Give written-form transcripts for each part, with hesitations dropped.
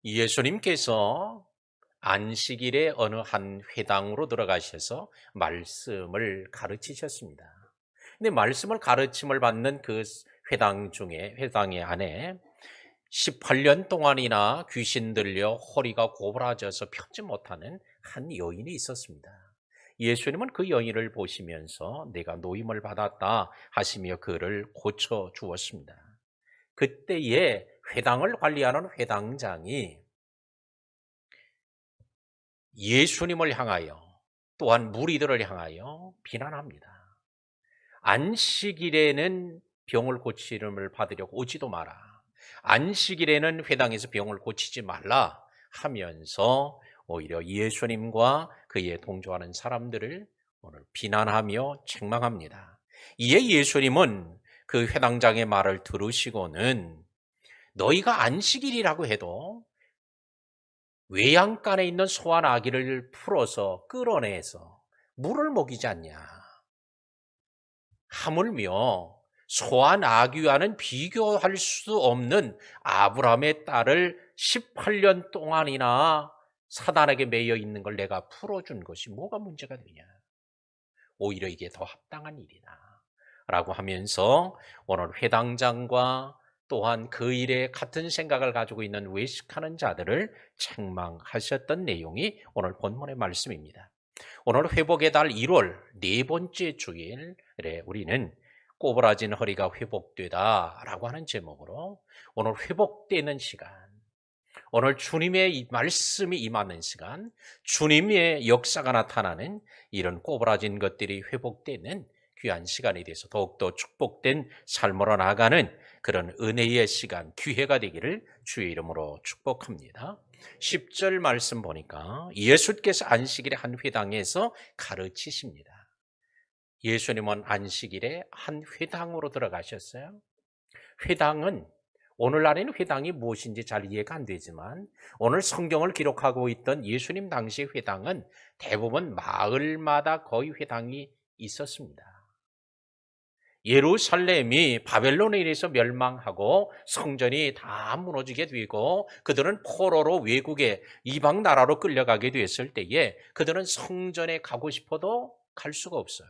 예수님께서 안식일에 어느 한 회당으로 들어가셔서 말씀을 가르치셨습니다. 근데 말씀을 가르침을 받는 그 회당의 안에 18년 동안이나 귀신 들려 허리가 고부라져서 펴지 못하는 한 여인이 있었습니다. 예수님은 그 여인을 보시면서 내가 노임을 받았다 하시며 그를 고쳐 주었습니다. 그때에 회당을 관리하는 회당장이 예수님을 향하여 또한 무리들을 향하여 비난합니다. 안식일에는 병을 고치름을 받으려고 오지도 마라. 안식일에는 회당에서 병을 고치지 말라 하면서 오히려 예수님과 그에 동조하는 사람들을 오늘 비난하며 책망합니다. 이에 예수님은 그 회당장의 말을 들으시고는 너희가 안식일이라고 해도 외양간에 있는 소한 아기를 풀어서 끌어내서 물을 먹이지 않냐. 하물며 소한 아기와는 비교할 수 없는 아브라함의 딸을 18년 동안이나 사단에게 매여 있는 걸 내가 풀어준 것이 뭐가 문제가 되냐. 오히려 이게 더 합당한 일이다. 라고 하면서 오늘 회당장과 또한 그 일에 같은 생각을 가지고 있는 외식하는 자들을 책망하셨던 내용이 오늘 본문의 말씀입니다. 오늘 회복의 달 1월 네 번째 주일에 우리는 꼬부라진 허리가 회복되다라고 하는 제목으로 오늘 회복되는 시간, 오늘 주님의 이 말씀이 임하는 시간, 주님의 역사가 나타나는 이런 꼬부라진 것들이 회복되는 귀한 시간이 돼서 더욱더 축복된 삶으로 나가는 그런 은혜의 시간, 기회가 되기를 주의 이름으로 축복합니다. 10절 말씀 보니까 예수께서 안식일에 한 회당에서 가르치십니다. 예수님은 안식일에 한 회당으로 들어가셨어요. 회당은 오늘날에는 회당이 무엇인지 잘 이해가 안 되지만 오늘 성경을 기록하고 있던 예수님 당시 회당은 대부분 마을마다 거의 회당이 있었습니다. 예루살렘이 바벨론에 의해서 멸망하고 성전이 다 무너지게 되고 그들은 포로로 외국에 이방 나라로 끌려가게 됐을 때에 그들은 성전에 가고 싶어도 갈 수가 없어요.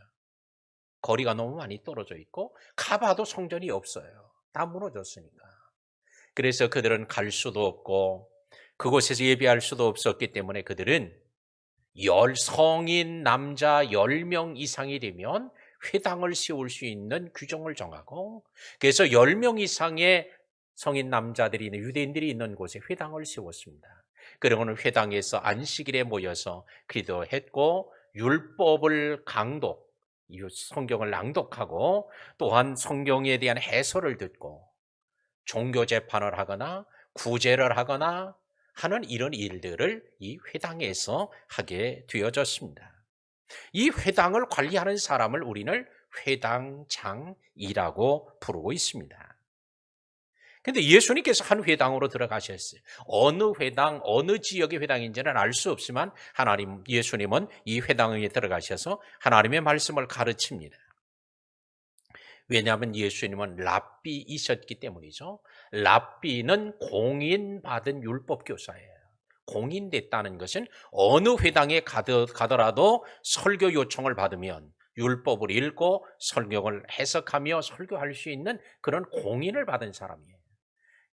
거리가 너무 많이 떨어져 있고 가봐도 성전이 없어요. 다 무너졌으니까. 그래서 그들은 갈 수도 없고 그곳에서 예배할 수도 없었기 때문에 그들은 성인 남자 10명 이상이 되면 회당을 세울 수 있는 규정을 정하고 그래서 10명 이상의 성인 남자들이 있는 유대인들이 있는 곳에 회당을 세웠습니다. 그러고는 회당에서 안식일에 모여서 기도했고 율법을 성경을 낭독하고 또한 성경에 대한 해설을 듣고 종교 재판을 하거나 구제를 하거나 하는 이런 일들을 이 회당에서 하게 되어졌습니다. 이 회당을 관리하는 사람을 우리는 회당장이라고 부르고 있습니다. 근데 예수님께서 한 회당으로 들어가셨어요. 어느 회당, 어느 지역의 회당인지는 알 수 없지만 예수님은 이 회당에 들어가셔서 하나님의 말씀을 가르칩니다. 왜냐하면 예수님은 랍비이셨기 때문이죠. 랍비는 공인받은 율법교사예요. 공인됐다는 것은 어느 회당에 가더라도 설교 요청을 받으면 율법을 읽고 설교를 해석하며 설교할 수 있는 그런 공인을 받은 사람이에요.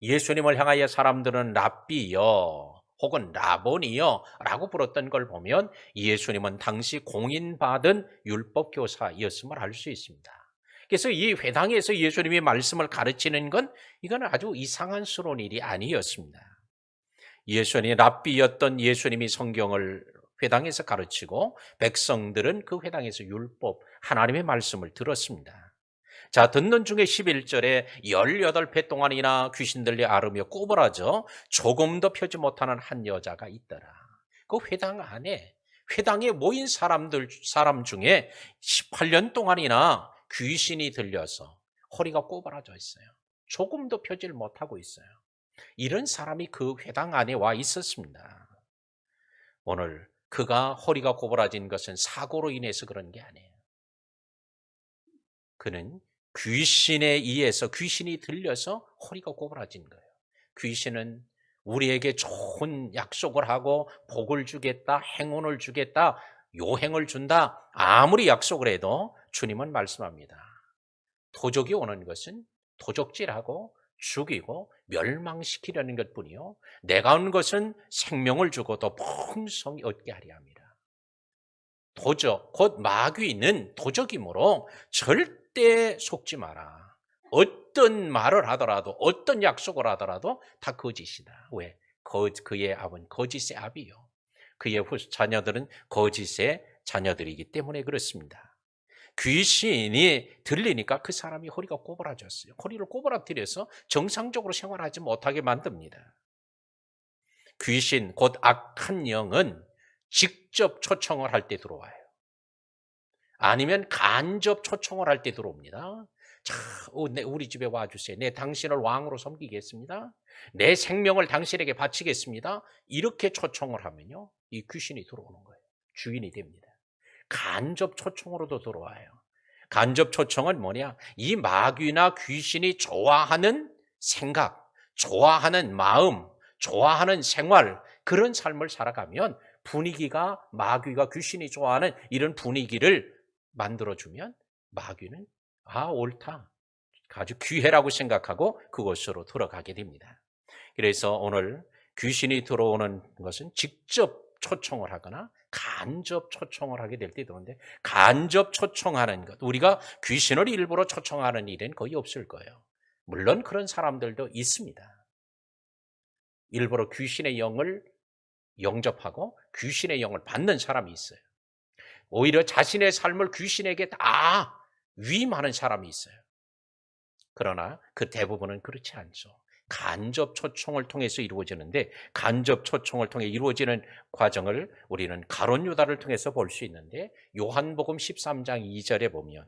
예수님을 향하여 사람들은 랍비여 혹은 라본이여 라고 부르던 걸 보면 예수님은 당시 공인받은 율법교사였음을 알 수 있습니다. 그래서 이 회당에서 예수님이 말씀을 가르치는 건 이건 아주 이상한스러운 일이 아니었습니다. 예수님이 랍비였던 예수님이 성경을 회당에서 가르치고 백성들은 그 회당에서 율법 하나님의 말씀을 들었습니다. 자, 듣는 중에 11절에 18배 동안이나 귀신 들려 앓으며 꼬부라져 조금도 펴지 못하는 한 여자가 있더라. 그 회당 안에 회당에 모인 사람 중에 18년 동안이나 귀신이 들려서 허리가 꼬부라져 있어요. 조금도 펴질 못하고 있어요. 이런 사람이 그 회당 안에 와 있었습니다. 오늘 그가 허리가 고부라진 것은 사고로 인해서 그런 게 아니에요. 그는 귀신에 의해서 귀신이 들려서 허리가 고부라진 거예요. 귀신은 우리에게 좋은 약속을 하고 복을 주겠다, 행운을 주겠다, 요행을 준다, 아무리 약속을 해도 주님은 말씀합니다. 도적이 오는 것은 도적질하고 죽이고 멸망시키려는 것뿐이요, 내가 온 것은 생명을 주고 더 풍성히 얻게 하려 합니다. 도적, 곧 마귀는 도적이므로 절대 속지 마라. 어떤 말을 하더라도, 어떤 약속을 하더라도 다 거짓이다. 왜? 그의 아버지, 거짓의 아비요. 그의 자녀들은 거짓의 자녀들이기 때문에 그렇습니다. 귀신이 들리니까 그 사람이 허리가 꼬부라졌어요. 허리를 꼬부라뜨려서 정상적으로 생활하지 못하게 만듭니다. 귀신, 곧 악한 영은 직접 초청을 할 때 들어와요. 아니면 간접 초청을 할 때 들어옵니다. 자, 우리 집에 와주세요. 내 당신을 왕으로 섬기겠습니다. 내 생명을 당신에게 바치겠습니다. 이렇게 초청을 하면요, 이 귀신이 들어오는 거예요. 주인이 됩니다. 간접 초청으로도 들어와요. 간접 초청은 뭐냐? 이 마귀나 귀신이 좋아하는 생각, 좋아하는 마음, 좋아하는 생활, 그런 삶을 살아가면 분위기가, 마귀가 귀신이 좋아하는 이런 분위기를 만들어주면 마귀는 옳다, 아주 귀해라고 생각하고 그곳으로 들어가게 됩니다. 그래서 오늘 귀신이 들어오는 것은 직접 초청을 하거나 간접 초청을 하게 될 때도 있는데, 간접 초청하는 것, 우리가 귀신을 일부러 초청하는 일은 거의 없을 거예요. 물론 그런 사람들도 있습니다. 일부러 귀신의 영을 영접하고 귀신의 영을 받는 사람이 있어요. 오히려 자신의 삶을 귀신에게 다 위임하는 사람이 있어요. 그러나 그 대부분은 그렇지 않죠. 간접 초청을 통해서 이루어지는데, 간접 초청을 통해 이루어지는 과정을 우리는 가룟 유다를 통해서 볼 수 있는데, 요한복음 13장 2절에 보면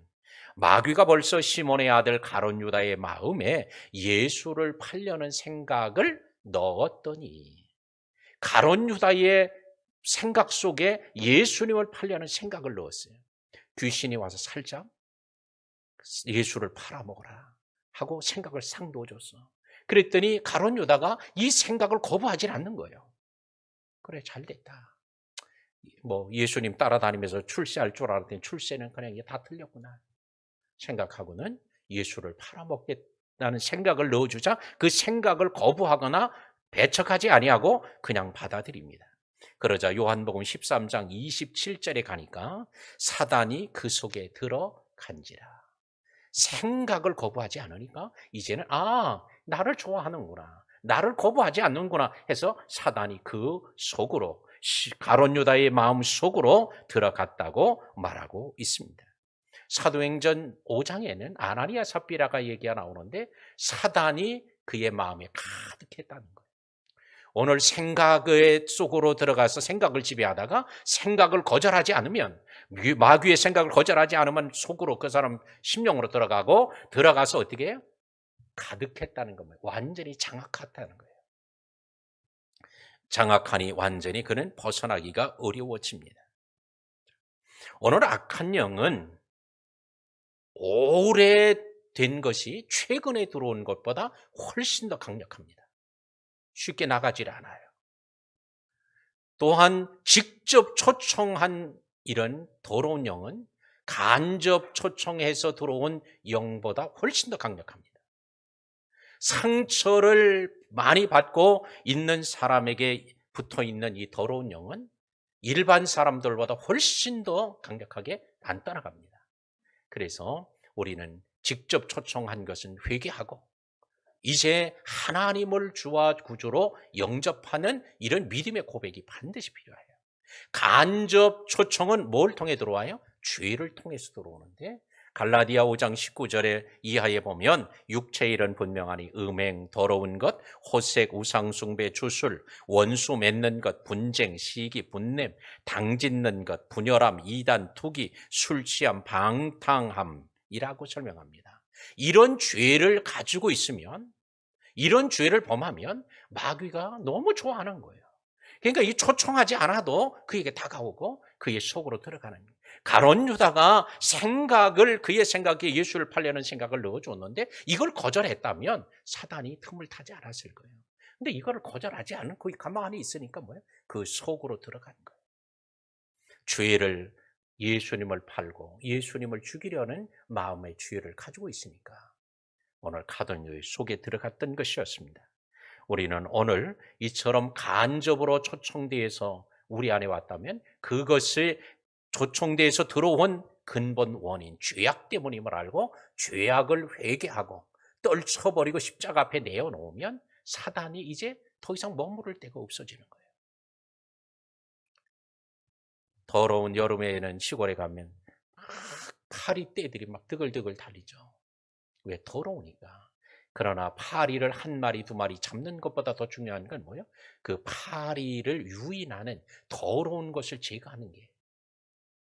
마귀가 벌써 시몬의 아들 가룟 유다의 마음에 예수를 팔려는 생각을 넣었더니, 가룟 유다의 생각 속에 예수님을 팔려는 생각을 넣었어요. 귀신이 와서 살짝 예수를 팔아먹어라 하고 생각을 싹 넣어줬어. 그랬더니 가룟 유다가 이 생각을 거부하지 않는 거예요. 그래, 잘 됐다. 예수님 따라다니면서 출세할 줄 알았더니 출세는 그냥 이게 다 틀렸구나 생각하고는 예수를 팔아먹겠다는 생각을 넣어주자 그 생각을 거부하거나 배척하지 아니하고 그냥 받아들입니다. 그러자 요한복음 13장 27절에 가니까 사단이 그 속에 들어간지라. 생각을 거부하지 않으니까 이제는 나를 좋아하는구나, 나를 거부하지 않는구나 해서 사단이 그 속으로, 가룟 유다의 마음 속으로 들어갔다고 말하고 있습니다. 사도행전 5장에는 아나니아 삽비라가 얘기가 나오는데 사단이 그의 마음에 가득했다는 거예요. 오늘 생각의 속으로 들어가서 생각을 지배하다가 생각을 거절하지 않으면, 마귀의 생각을 거절하지 않으면 속으로 그 사람 심령으로 들어가고, 들어가서 어떻게 해요? 가득했다는 겁니다. 완전히 장악했다는 거예요. 장악하니 완전히 그는 벗어나기가 어려워집니다. 오늘 악한 영은 오래된 것이 최근에 들어온 것보다 훨씬 더 강력합니다. 쉽게 나가질 않아요. 또한 직접 초청한 이런 더러운 영은 간접 초청해서 들어온 영보다 훨씬 더 강력합니다. 상처를 많이 받고 있는 사람에게 붙어 있는 이 더러운 영은 일반 사람들보다 훨씬 더 강력하게 안 따라갑니다. 그래서 우리는 직접 초청한 것은 회개하고 이제 하나님을 주와 구주로 영접하는 이런 믿음의 고백이 반드시 필요해요. 간접 초청은 뭘 통해 들어와요? 죄를 통해서 들어오는데, 갈라디아 5장 19절에 이하에 보면 육체의 일은 분명하니 음행, 더러운 것, 호색, 우상숭배, 주술, 원수 맺는 것, 분쟁, 시기, 분냄, 당짓는 것, 분열함, 이단, 투기, 술취함, 방탕함이라고 설명합니다. 이런 죄를 가지고 있으면, 이런 죄를 범하면 마귀가 너무 좋아하는 거예요. 그러니까 이 초청하지 않아도 그에게 다가오고 그의 속으로 들어가는 거예요. 가룟 유다가 그의 생각에 예수를 팔려는 생각을 넣어줬는데 이걸 거절했다면 사단이 틈을 타지 않았을 거예요. 근데 이거를 거절하지 않고 가만히 있으니까 뭐예요? 그 속으로 들어간 거예요. 죄를 예수님을 팔고 예수님을 죽이려는 마음의 죄를 가지고 있으니까 오늘 가던 여의 속에 들어갔던 것이었습니다. 우리는 오늘 이처럼 간접으로 초청대에서 우리 안에 왔다면 그것을 초청대에서 들어온 근본 원인, 죄악 때문임을 알고 죄악을 회개하고 떨쳐버리고 십자가 앞에 내어놓으면 사단이 이제 더 이상 머무를 데가 없어지는 거예요. 더러운 여름에는 시골에 가면 막 파리 떼들이 막 드글드글 달리죠. 왜? 더러우니까. 그러나 파리를 한 마리, 두 마리 잡는 것보다 더 중요한 건 뭐예요? 그 파리를 유인하는 더러운 것을 제거하는 게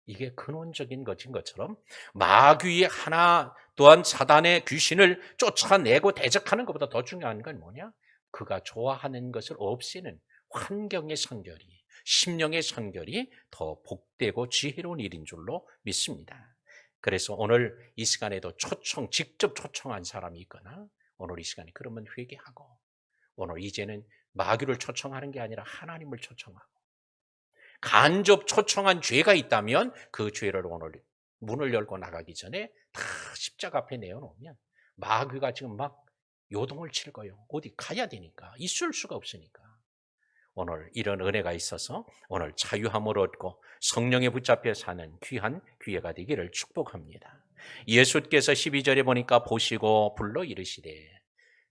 이게 근원적인 것인 것처럼 마귀의 하나 또한 사단의 귀신을 쫓아내고 대적하는 것보다 더 중요한 건 뭐냐? 그가 좋아하는 것을 없애는 환경의 선결이, 심령의 선결이 더 복되고 지혜로운 일인 줄로 믿습니다. 그래서 오늘 이 시간에도 직접 초청한 사람이 있거나 오늘 이 시간에 그러면 회개하고 오늘 이제는 마귀를 초청하는 게 아니라 하나님을 초청하고 간접 초청한 죄가 있다면 그 죄를 오늘 문을 열고 나가기 전에 다 십자가 앞에 내어놓으면 마귀가 지금 막 요동을 칠 거예요. 어디 가야 되니까. 있을 수가 없으니까. 오늘 이런 은혜가 있어서 오늘 자유함을 얻고 성령에 붙잡혀 사는 귀한 기회가 되기를 축복합니다. 예수께서 12절에 보니까 보시고 불러 이르시되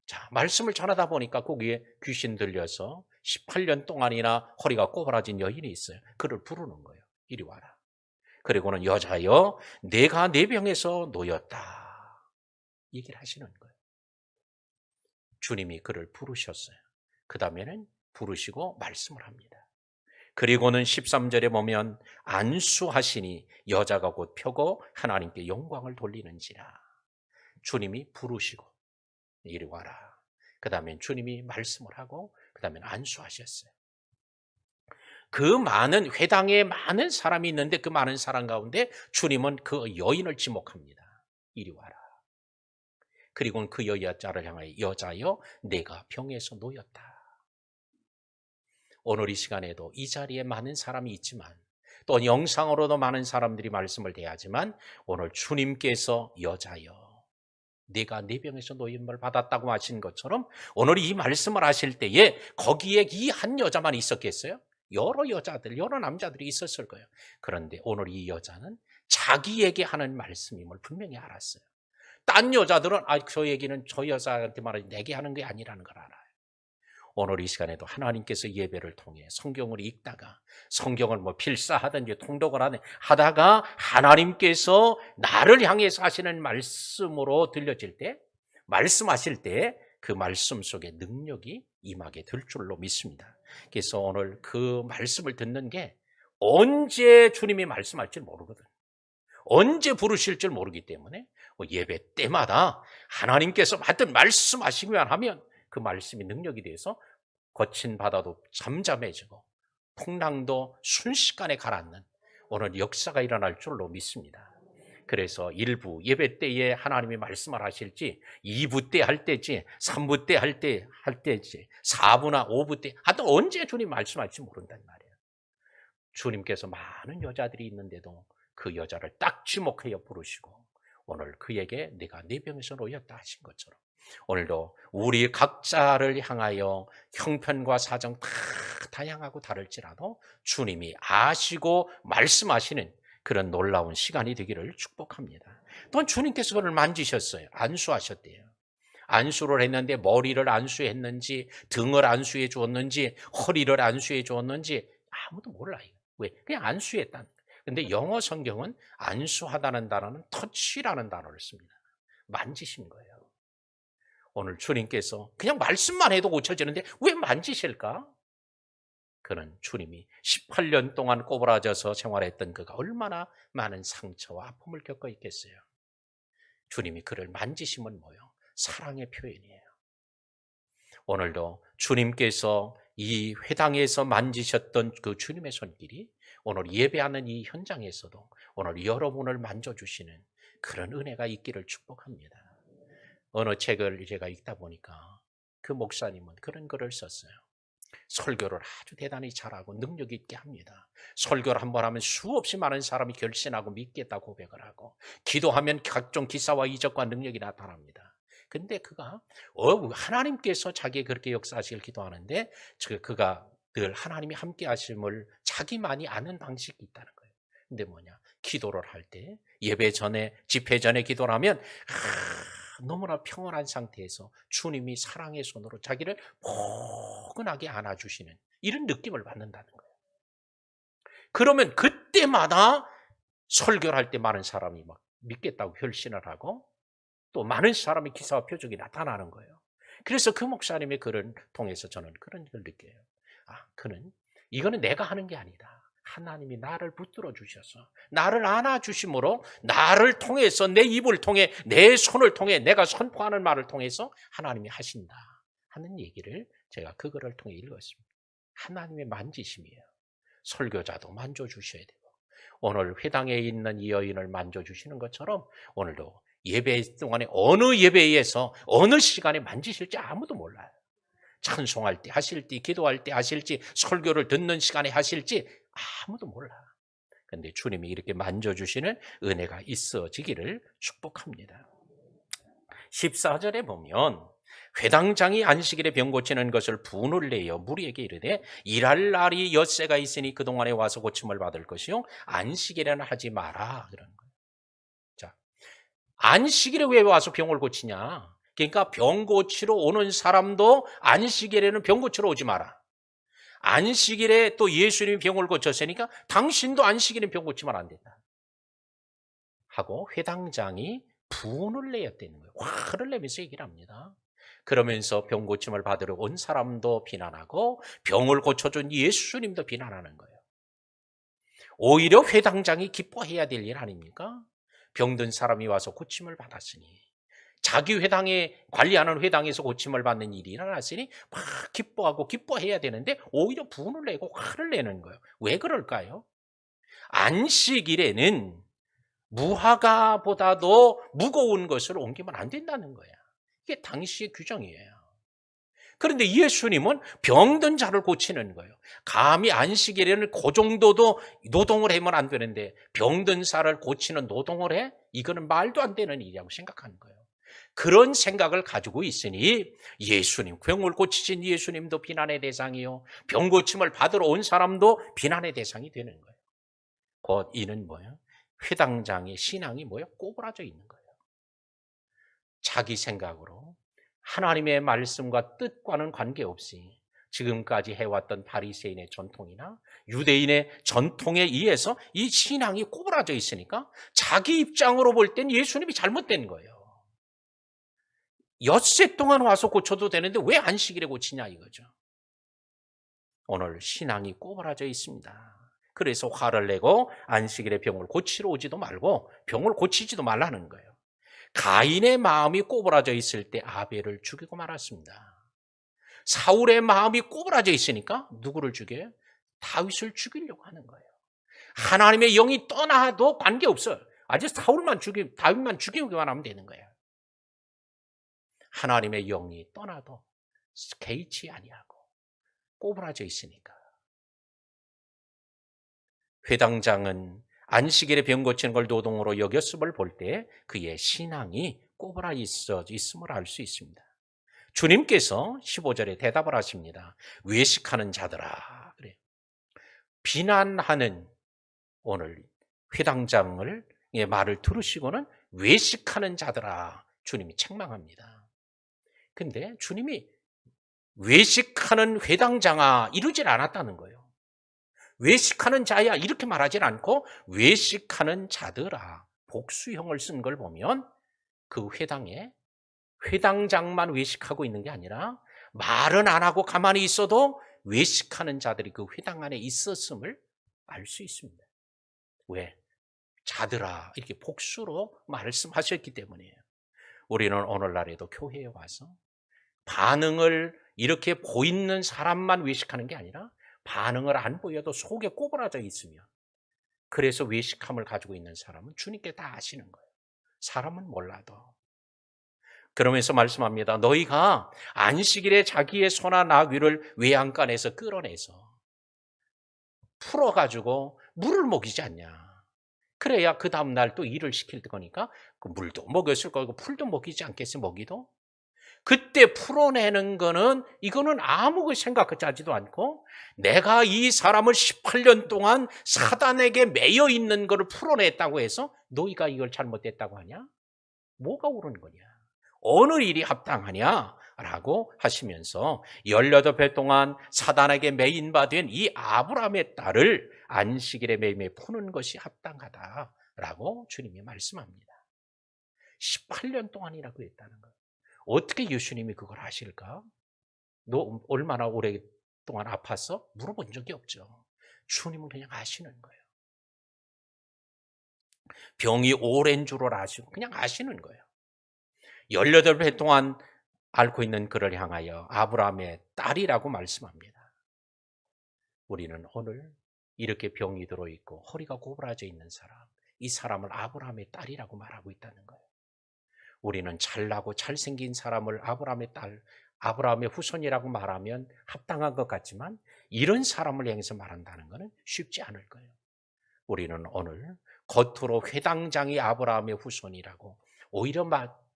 자, 말씀을 전하다 보니까 거기에 귀신 들려서 18년 동안이나 허리가 꼬부라진 여인이 있어요. 그를 부르는 거예요. 이리 와라. 그리고는 여자여 내가 내 병에서 놓였다. 얘기를 하시는 거예요. 주님이 그를 부르셨어요. 그 다음에는 부르시고 말씀을 합니다. 그리고는 13절에 보면 안수하시니 여자가 곧 펴고 하나님께 영광을 돌리는지라. 주님이 부르시고 이리 와라. 그 다음에 주님이 말씀을 하고 그 다음에 안수하셨어요. 그 많은 회당에 많은 사람이 있는데 그 많은 사람 가운데 주님은 그 여인을 지목합니다. 이리 와라. 그리고는 그 여자를 향하여 여자여 내가 병에서 놓였다. 오늘 이 시간에도 이 자리에 많은 사람이 있지만 또 영상으로도 많은 사람들이 말씀을 대하지만 오늘 주님께서 여자여 네가 네 병에서 노임을 받았다고 하신 것처럼 오늘 이 말씀을 하실 때에 거기에 이 한 여자만 있었겠어요? 여러 여자들, 여러 남자들이 있었을 거예요. 그런데 오늘 이 여자는 자기에게 하는 말씀임을 분명히 알았어요. 딴 여자들은 저 얘기는 저 여자한테 말하지 내게 하는 게 아니라는 걸 알아요. 오늘 이 시간에도 하나님께서 예배를 통해 성경을 읽다가 성경을 필사하든지 통독을 하다가 하나님께서 나를 향해서 하시는 말씀으로 들려질 때 말씀하실 때 그 말씀 속에 능력이 임하게 될 줄로 믿습니다. 그래서 오늘 그 말씀을 듣는 게 언제 주님이 말씀할지 모르거든. 언제 부르실 줄 모르기 때문에 예배 때마다 하나님께서 하여튼 말씀하시기만 하면 그 말씀이 능력이 돼서 거친 바다도 잠잠해지고 풍랑도 순식간에 가라앉는 오늘 역사가 일어날 줄로 믿습니다. 그래서 1부 예배 때에 하나님이 말씀을 하실지 2부 때 할 때지 3부 때 할 때지 4부나 5부 때 하여튼 언제 주님 말씀할지 모른단 말이에요. 주님께서 많은 여자들이 있는데도 그 여자를 딱 지목하여 부르시고 오늘 그에게 네가 네 병에서 놓였다 하신 것처럼 오늘도 우리 각자를 향하여 형편과 사정 다 다양하고 다를지라도 주님이 아시고 말씀하시는 그런 놀라운 시간이 되기를 축복합니다. 또한 주님께서 그를 만지셨어요. 안수하셨대요. 안수를 했는데 머리를 안수했는지 등을 안수해 주었는지 허리를 안수해 주었는지 아무도 몰라요. 왜? 그냥 안수했다는 거예요. 근데 영어 성경은 안수하다는 단어는 터치라는 단어를 씁니다. 만지신 거예요. 오늘 주님께서 그냥 말씀만 해도 고쳐지는데 왜 만지실까? 그는 주님이 18년 동안 꼬부라져서 생활했던 그가 얼마나 많은 상처와 아픔을 겪어 있겠어요. 주님이 그를 만지심은 뭐예요? 사랑의 표현이에요. 오늘도 주님께서 이 회당에서 만지셨던 그 주님의 손길이 오늘 예배하는 이 현장에서도 오늘 여러분을 만져주시는 그런 은혜가 있기를 축복합니다. 어느 책을 제가 읽다 보니까 그 목사님은 그런 글을 썼어요. 설교를 아주 대단히 잘하고 능력 있게 합니다. 설교를 한번 하면 수없이 많은 사람이 결신하고 믿겠다 고백을 하고, 기도하면 각종 기사와 이적과 능력이 나타납니다. 근데 그가 하나님께서 자기의 그렇게 역사하시길 기도하는데, 그가 늘 하나님이 함께 하심을 자기만이 아는 방식이 있다는 거예요. 근데 뭐냐, 기도를 할 때, 예배 전에, 집회 전에 기도를 하면 너무나 평온한 상태에서 주님이 사랑의 손으로 자기를 포근하게 안아주시는 이런 느낌을 받는다는 거예요. 그러면 그때마다 설교를 할 때 많은 사람이 막 믿겠다고 결신을 하고, 또 많은 사람의 기사와 표적이 나타나는 거예요. 그래서 그 목사님의 글을 통해서 저는 그런 걸 느껴요. 이거는 내가 하는 게 아니다. 하나님이 나를 붙들어 주셔서 나를 안아주심으로, 나를 통해서, 내 입을 통해, 내 손을 통해, 내가 선포하는 말을 통해서 하나님이 하신다 하는 얘기를 제가 그 글을 통해 읽었습니다. 하나님의 만지심이에요. 설교자도 만져주셔야 되고, 오늘 회당에 있는 이 여인을 만져주시는 것처럼 오늘도 예배 동안에 어느 예배에서 어느 시간에 만지실지 아무도 몰라요. 찬송할 때 하실지, 기도할 때 하실지, 설교를 듣는 시간에 하실지 아무도 몰라. 그런데 주님이 이렇게 만져주시는 은혜가 있어지기를 축복합니다. 14절에 보면 회당장이 안식일에 병 고치는 것을 분을 내어 무리에게 이르되, 일할 날이 엿새가 있으니 그동안에 와서 고침을 받을 것이요 안식일에는 하지 마라, 그런 거예요. 자, 안식일에 왜 와서 병을 고치냐? 그러니까 병 고치러 오는 사람도 안식일에는 병 고치러 오지 마라. 안식일에 또 예수님이 병을 고쳤으니까 당신도 안식일에 병 고치면 안 된다 하고 회당장이 분을 내었다는 거예요. 화를 내면서 얘기를 합니다. 그러면서 병 고침을 받으러 온 사람도 비난하고 병을 고쳐준 예수님도 비난하는 거예요. 오히려 회당장이 기뻐해야 될 일 아닙니까? 병든 사람이 와서 고침을 받았으니, 자기 회당에 관리하는 회당에서 고침을 받는 일이 일어났으니 막 기뻐하고 기뻐해야 되는데 오히려 분을 내고 화를 내는 거예요. 왜 그럴까요? 안식일에는 무화과보다도 무거운 것을 옮기면 안 된다는 거야. 이게 당시의 규정이에요. 그런데 예수님은 병든 자를 고치는 거예요. 감히 안식일에는 그 정도도 노동을 하면 안 되는데 병든 자를 고치는 노동을 해? 이거는 말도 안 되는 일이라고 생각하는 거예요. 그런 생각을 가지고 있으니 예수님, 병을 고치신 예수님도 비난의 대상이요, 병 고침을 받으러 온 사람도 비난의 대상이 되는 거예요. 곧 이는 뭐예요? 회당장의 신앙이 뭐예요? 꼬부라져 있는 거예요. 자기 생각으로 하나님의 말씀과 뜻과는 관계없이 지금까지 해왔던 바리새인의 전통이나 유대인의 전통에 의해서 이 신앙이 꼬부라져 있으니까 자기 입장으로 볼 땐 예수님이 잘못된 거예요. 엿새 동안 와서 고쳐도 되는데 왜 안식일에 고치냐 이거죠. 오늘 신앙이 꼬부라져 있습니다. 그래서 화를 내고 안식일에 병을 고치러 오지도 말고 병을 고치지도 말라는 거예요. 가인의 마음이 꼬부라져 있을 때 아벨을 죽이고 말았습니다. 사울의 마음이 꼬부라져 있으니까 누구를 죽여요? 다윗을 죽이려고 하는 거예요. 하나님의 영이 떠나도 관계없어요. 아주 다윗만 죽이기만 하면 되는 거예요. 하나님의 영이 떠나도 개의치 아니하고 꼬부라져 있으니까. 회당장은 안식일에 병 고치는 걸 노동으로 여겼음을 볼 때 그의 신앙이 꼬부라져 있음을 알 수 있습니다. 주님께서 15절에 대답을 하십니다. 외식하는 자들아. 그래. 비난하는 오늘 회당장의 말을 들으시고는 외식하는 자들아, 주님이 책망합니다. 근데 주님이 외식하는 회당장아 이러질 않았다는 거예요. 외식하는 자야 이렇게 말하지 않고 외식하는 자들아, 복수형을 쓴 걸 보면 그 회당에 회당장만 외식하고 있는 게 아니라 말은 안 하고 가만히 있어도 외식하는 자들이 그 회당 안에 있었음을 알 수 있습니다. 왜? 자들아 이렇게 복수로 말씀하셨기 때문이에요. 우리는 오늘날에도 교회에 와서 반응을 이렇게 보이는 사람만 외식하는 게 아니라 반응을 안 보여도 속에 꼬부라져 있으면, 그래서 외식함을 가지고 있는 사람은 주님께 다 아시는 거예요. 사람은 몰라도. 그러면서 말씀합니다. 너희가 안식일에 자기의 소나 나귀를 외양간에서 끌어내서 풀어가지고 물을 먹이지 않냐. 그래야 그 다음날 또 일을 시킬 거니까 그 물도 먹였을 거고 풀도 먹이지 않겠어요, 먹이도? 그때 풀어내는 거는 이거는 아무 생각하지도 않고 내가 이 사람을 18년 동안 사단에게 매여 있는 거를 풀어냈다고 해서 너희가 이걸 잘못했다고 하냐? 뭐가 옳은 거냐? 어느 일이 합당하냐? 라고 하시면서 18배 동안 사단에게 매인받은 이 아브라함의 딸을 안식일의 매임에 푸는 것이 합당하다라고 주님이 말씀합니다. 18년 동안이라고 했다는 거예요. 어떻게 예수님이 그걸 하실까? 너 얼마나 오랫동안 아팠어? 물어본 적이 없죠. 주님은 그냥 아시는 거예요. 병이 오랜 줄을 아시고 그냥 아시는 거예요. 18배 동안 앓고 있는 그를 향하여 아브라함의 딸이라고 말씀합니다. 우리는 오늘 이렇게 병이 들어있고 허리가 고부라져 있는 사람, 이 사람을 아브라함의 딸이라고 말하고 있다는 거예요. 우리는 잘나고 잘생긴 사람을 아브라함의 딸, 아브라함의 후손이라고 말하면 합당한 것 같지만 이런 사람을 향해서 말한다는 것은 쉽지 않을 거예요. 우리는 오늘 겉으로 회당장이 아브라함의 후손이라고 오히려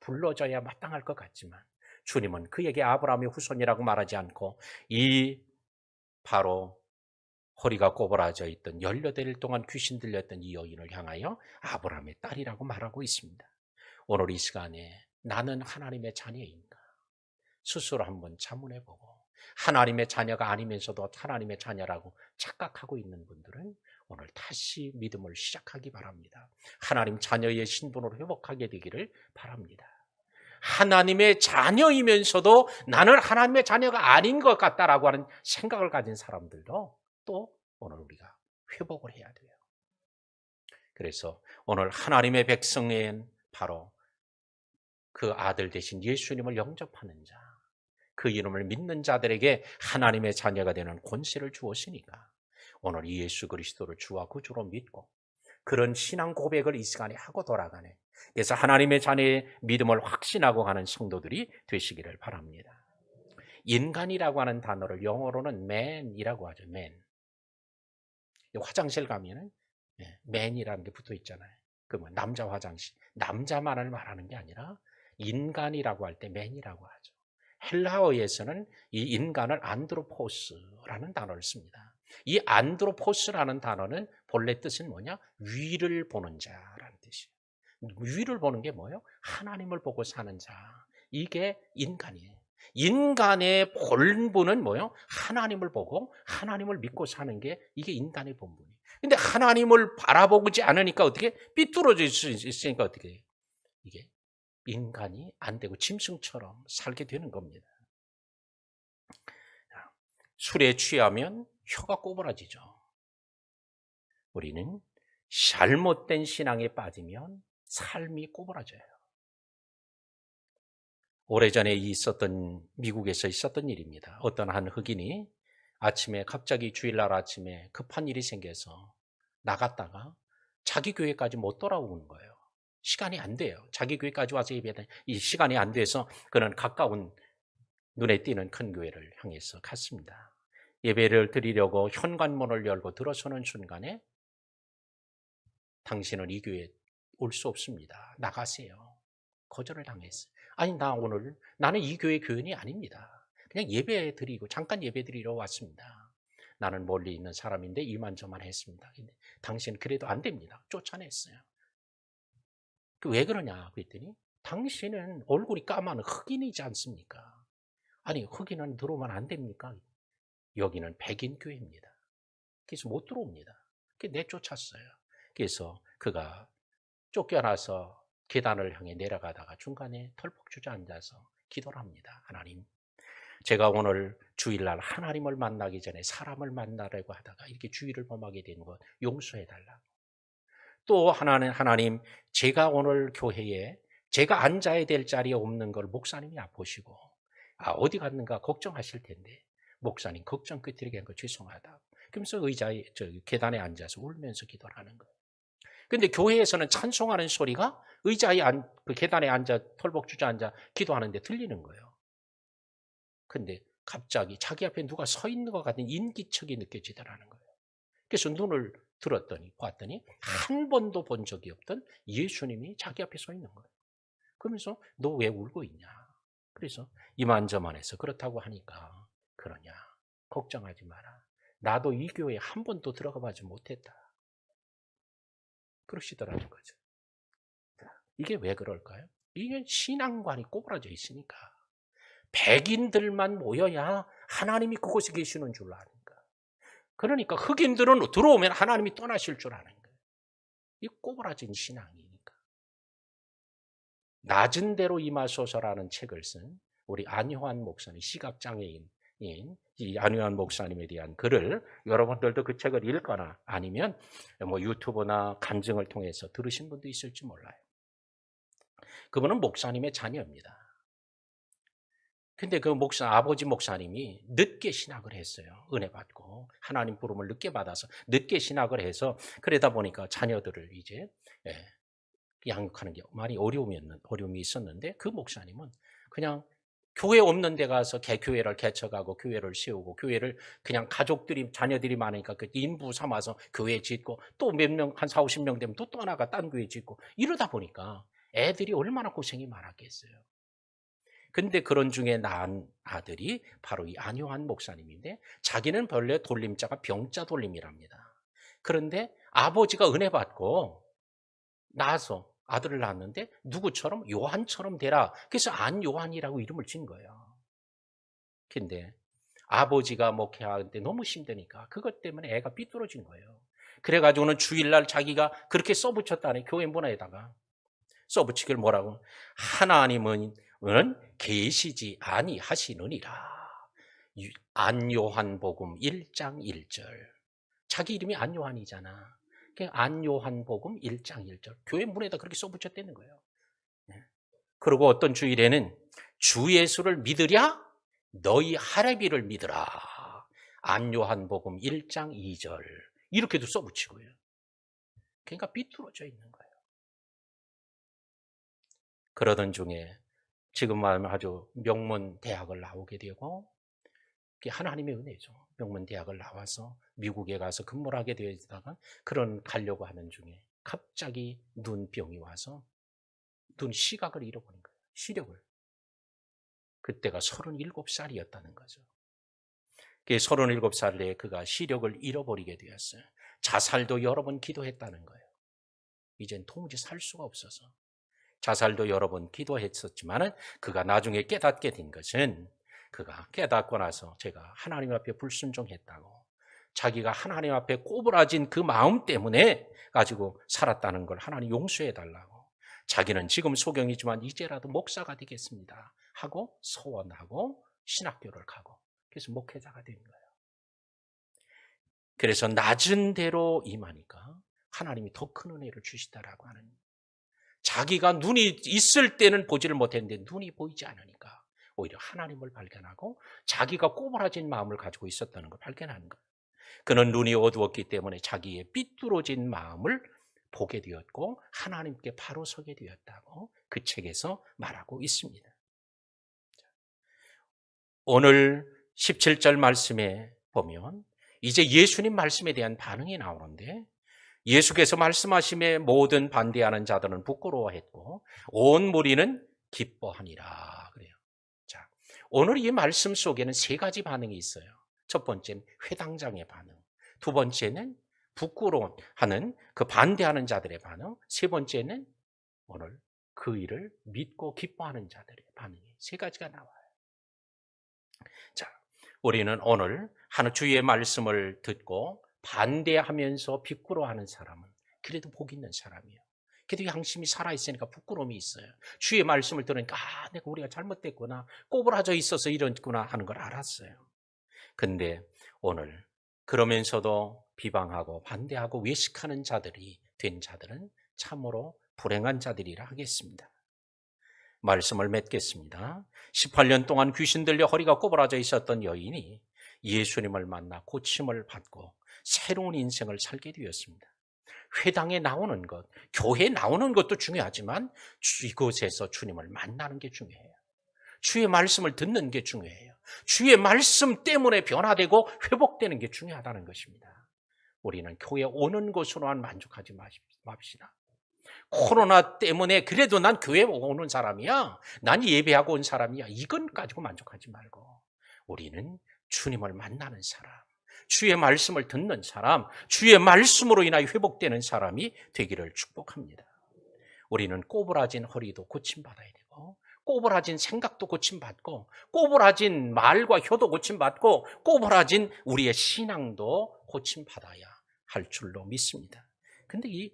불러줘야 마땅할 것 같지만 주님은 그에게 아브라함의 후손이라고 말하지 않고 이 바로 허리가 꼬부라져 있던 18일 동안 귀신 들렸던 이 여인을 향하여 아브라함의 딸이라고 말하고 있습니다. 오늘 이 시간에 나는 하나님의 자녀인가? 스스로 한번 자문해보고 하나님의 자녀가 아니면서도 하나님의 자녀라고 착각하고 있는 분들은 오늘 다시 믿음을 시작하기 바랍니다. 하나님 자녀의 신분으로 회복하게 되기를 바랍니다. 하나님의 자녀이면서도 나는 하나님의 자녀가 아닌 것 같다라고 하는 생각을 가진 사람들도 또 오늘 우리가 회복을 해야 돼요. 그래서 오늘 하나님의 백성인 바로 그 아들 대신 예수님을 영접하는 자, 그 이름을 믿는 자들에게 하나님의 자녀가 되는 권세를 주었으니까 오늘 이 예수 그리스도를 주와 구주로 믿고 그런 신앙 고백을 이 시간에 하고 돌아가네. 그래서 하나님의 자녀의 믿음을 확신하고 가는 성도들이 되시기를 바랍니다. 인간이라고 하는 단어를 영어로는 man이라고 하죠. man. 화장실 가면은 man이라는 게 붙어 있잖아요. 그러면 남자 화장실, 남자만을 말하는 게 아니라 인간이라고 할 때 man이라고 하죠. 헬라어에서는 이 인간을 안드로포스라는 단어를 씁니다. 이 안드로포스라는 단어는 본래 뜻은 뭐냐? 위를 보는 자라는 뜻이에요. 위를 보는 게 뭐예요? 하나님을 보고 사는 자. 이게 인간이에요. 인간의 본분은 뭐예요? 하나님을 보고 하나님을 믿고 사는 게 이게 인간의 본분이에요. 근데 하나님을 바라보지 않으니까 어떻게? 삐뚤어질 수 있으니까 어떻게 해요? 이게 인간이 안 되고 짐승처럼 살게 되는 겁니다. 술에 취하면 혀가 꼬부라지죠. 우리는 잘못된 신앙에 빠지면 삶이 꼬부라져요. 오래전에 미국에서 있었던 일입니다. 어떤 한 흑인이 아침에 갑자기 주일날 아침에 급한 일이 생겨서 나갔다가 자기 교회까지 못 돌아오는 거예요. 시간이 안 돼요. 자기 교회까지 와서 예배하는 이 시간이 안 돼서 그는 가까운 눈에 띄는 큰 교회를 향해서 갔습니다. 예배를 드리려고 현관문을 열고 들어서는 순간에 당신은 이 교회에 올 수 없습니다. 나가세요. 거절을 당했어요. 아니 나는 이 교회 교인이 아닙니다. 그냥 예배 드리고 잠깐 예배 드리러 왔습니다. 나는 멀리 있는 사람인데 이만저만 했습니다. 근데 당신은 그래도 안 됩니다. 쫓아냈어요. 왜 그러냐 그랬더니 당신은 얼굴이 까만 흑인이지 않습니까? 아니 흑인은 들어오면 안 됩니까? 여기는 백인 교회입니다. 그래서 못 들어옵니다. 그래서 내쫓았어요. 그래서 그가 쫓겨나서 계단을 향해 내려가다가 중간에 털퍽 주저앉아서 기도를 합니다. 하나님, 제가 오늘 주일날 하나님을 만나기 전에 사람을 만나려고 하다가 이렇게 주의를 범하게 된 것 용서해달라고. 또 하나님, 제가 오늘 교회에 제가 앉아야 될 자리에 없는 걸 목사님이 보시고 어디 갔는가 걱정하실 텐데 목사님 걱정 끝이게 한 거 죄송하다. 그러면서 계단에 앉아서 울면서 기도를 하는 거예요. 근데 교회에서는 찬송하는 소리가 의자에 그 계단에 앉아 털복 주저앉아 기도하는데 들리는 거예요. 근데 갑자기 자기 앞에 누가 서 있는 것 같은 인기척이 느껴지더라는 거예요. 그래서 눈을 들었더니 봤더니 한 번도 본 적이 없던 예수님이 자기 앞에 서 있는 거예요. 그러면서 너 왜 울고 있냐? 그래서 이만저만해서 그렇다고 하니까 그러냐? 걱정하지 마라. 나도 이 교회에 한 번도 들어가 보지 못했다. 그러시더라는 거죠. 이게 왜 그럴까요? 이게 신앙관이 꼬부라져 있으니까. 백인들만 모여야 하나님이 그곳에 계시는 줄 아니까. 그러니까 흑인들은 들어오면 하나님이 떠나실 줄 아는 거예요. 이 꼬부라진 신앙이니까. 낮은 대로 임하소서라는 책을 쓴 우리 안효한 목사님, 시각장애인인 이 안효한 목사님에 대한 글을 여러분들도 그 책을 읽거나 아니면 뭐 유튜브나 간증을 통해서 들으신 분도 있을지 몰라요. 그분은 목사님의 자녀입니다. 근데 그 아버지 목사님이 늦게 신학을 했어요. 은혜 받고 하나님 부름을 늦게 받아서 늦게 신학을 해서 그러다 보니까 자녀들을 이제 양육하는 게 많이 어려움이 있었는데 그 목사님은 그냥 교회 없는 데 가서 교회를 개척하고 교회를 세우고 교회를 그냥 가족들이 자녀들이 많으니까 그 인부 삼아서 교회 짓고 또 몇 명 한 4, 50명 되면 또 떠나가 딴 교회 짓고 이러다 보니까 애들이 얼마나 고생이 많았겠어요. 근데 그런 중에 낳은 아들이 바로 이 안효한 목사님인데 자기는 본래 돌림자가 병자 돌림이랍니다. 그런데 아버지가 은혜 받고 낳아서 아들을 낳았는데 누구처럼? 요한처럼 되라. 그래서 안요한이라고 이름을 진 거예요. 근데 아버지가 목회하는데 너무 힘드니까 그것 때문에 애가 삐뚤어진 거예요. 그래가지고는 주일날 자기가 그렇게 써붙였다네. 교회 문화에다가. 써붙이기를 뭐라고? 하나님은 계시지 아니하시느니라. 안요한복음 1장 1절. 자기 이름이 안요한이잖아. 안요한복음 1장 1절. 교회 문에다 그렇게 써붙였다는 거예요. 그리고 어떤 주일에는 주 예수를 믿으랴 너희 할애비를 믿으라. 안요한복음 1장 2절. 이렇게도 써붙이고요. 그러니까 삐뚤어져 있는 거예요. 그러던 중에 지금 말하면 아주 명문 대학을 나오게 되고 그게 하나님의 은혜죠. 명문 대학을 나와서 미국에 가서 근무를 하게 되다가 그런 가려고 하는 중에 갑자기 눈병이 와서 눈 시각을 잃어버린 거예요. 시력을. 그때가 37살이었다는 거죠. 37살에 그가 시력을 잃어버리게 되었어요. 자살도 여러 번 기도했다는 거예요. 이젠 도무지 살 수가 없어서. 자살도 여러 번 기도했었지만 그가 나중에 깨닫게 된 것은 그가 깨닫고 나서 제가 하나님 앞에 불순종했다고 자기가 하나님 앞에 꼬부라진 그 마음 때문에 가지고 살았다는 걸 하나님 용서해달라고 자기는 지금 소경이지만 이제라도 목사가 되겠습니다 하고 서원하고 신학교를 가고 그래서 목회자가 된 거예요. 그래서 낮은 대로 임하니까 하나님이 더 큰 은혜를 주시다라고 하는 자기가 눈이 있을 때는 보지를 못했는데 눈이 보이지 않으니까 오히려 하나님을 발견하고 자기가 꼬부라진 마음을 가지고 있었다는 걸 발견하는 거예요. 그는 눈이 어두웠기 때문에 자기의 삐뚤어진 마음을 보게 되었고 하나님께 바로 서게 되었다고 그 책에서 말하고 있습니다. 오늘 17절 말씀에 보면 이제 예수님 말씀에 대한 반응이 나오는데 예수께서 말씀하심에 모든 반대하는 자들은 부끄러워했고 온 무리는 기뻐하니라 그래요. 자, 오늘 이 말씀 속에는 세 가지 반응이 있어요. 첫 번째는 회당장의 반응, 두 번째는 부끄러워하는 그 반대하는 자들의 반응, 세 번째는 오늘 그 일을 믿고 기뻐하는 자들의 반응이 세 가지가 나와요. 자, 우리는 오늘 주의 말씀을 듣고 반대하면서 부끄러워하는 사람은 그래도 복 있는 사람이에요. 그래도 양심이 살아있으니까 부끄러움이 있어요. 주의 말씀을 들으니까 내가 우리가 잘못됐구나, 꼬부라져 있어서 이랬구나 하는 걸 알았어요. 근데 오늘 그러면서도 비방하고 반대하고 외식하는 자들이 된 자들은 참으로 불행한 자들이라 하겠습니다. 말씀을 맺겠습니다. 18년 동안 귀신 들려 허리가 꼬부라져 있었던 여인이 예수님을 만나 고침을 받고 새로운 인생을 살게 되었습니다. 회당에 나오는 것, 교회에 나오는 것도 중요하지만 이곳에서 주님을 만나는 게 중요해요. 주의 말씀을 듣는 게 중요해요. 주의 말씀 때문에 변화되고 회복되는 게 중요하다는 것입니다. 우리는 교회 오는 것으로만 만족하지 맙시다. 코로나 때문에 그래도 난 교회 오는 사람이야, 난 예배하고 온 사람이야, 이건 가지고 만족하지 말고 우리는 주님을 만나는 사람, 주의 말씀을 듣는 사람, 주의 말씀으로 인하여 회복되는 사람이 되기를 축복합니다. 우리는 꼬부라진 허리도 고침받아야 되고, 꼬부라진 생각도 고침받고, 꼬부라진 말과 혀도 고침받고, 꼬부라진 우리의 신앙도 고침받아야 할 줄로 믿습니다. 근데 이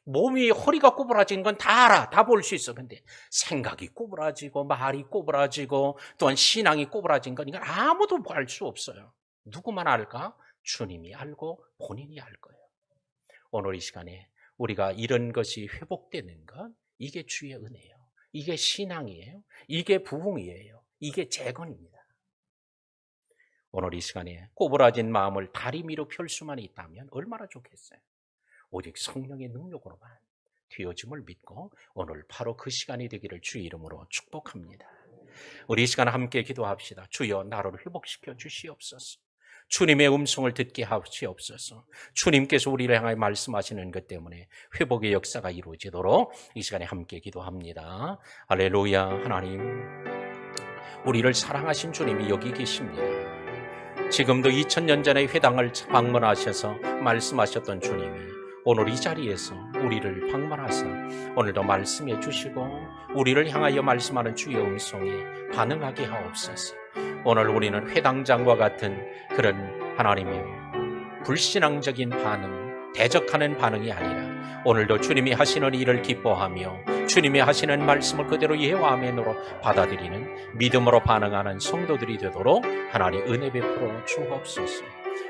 몸이, 허리가 꼬부라진 건 다 알아, 다 볼 수 있어. 근데 생각이 꼬부라지고 말이 꼬부라지고 또한 신앙이 꼬부라진 건 이건 아무도 알 수 없어요. 누구만 알까? 주님이 알고 본인이 알 거예요. 오늘 이 시간에 우리가 이런 것이 회복되는 것, 이게 주의 은혜예요. 이게 신앙이에요. 이게 부흥이에요. 이게 재건입니다. 오늘 이 시간에 꼬부라진 마음을 다리미로 펼 수만 있다면 얼마나 좋겠어요. 오직 성령의 능력으로만 되어짐을 믿고 오늘 바로 그 시간이 되기를 주의 이름으로 축복합니다. 우리 이 시간 함께 기도합시다. 주여, 나를 회복시켜 주시옵소서. 주님의 음성을 듣게 하시옵소서. 주님께서 우리를 향하여 말씀하시는 것 때문에 회복의 역사가 이루어지도록 이 시간에 함께 기도합니다. 할렐루야. 하나님, 우리를 사랑하신 주님이 여기 계십니다. 지금도 2000년 전에 회당을 방문하셔서 말씀하셨던 주님이 오늘 이 자리에서 우리를 방문하사 오늘도 말씀해 주시고 우리를 향하여 말씀하는 주의 음성에 반응하게 하옵소서. 오늘 우리는 회당장과 같은 그런 하나님의 불신앙적인 반응, 대적하는 반응이 아니라 오늘도 주님이 하시는 일을 기뻐하며 주님이 하시는 말씀을 그대로 예와 아멘으로 받아들이는 믿음으로 반응하는 성도들이 되도록 하나님 은혜 베풀어 주옵소서.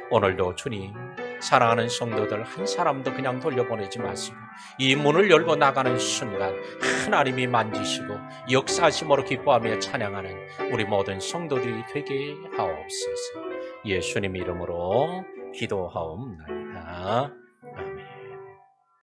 오늘도 주님, 사랑하는 성도들 한 사람도 그냥 돌려보내지 마시고 이 문을 열고 나가는 순간 하나님이 만지시고 역사하심으로 기뻐하며 찬양하는 우리 모든 성도들이 되게 하옵소서. 예수님 이름으로 기도하옵나이다. 아멘.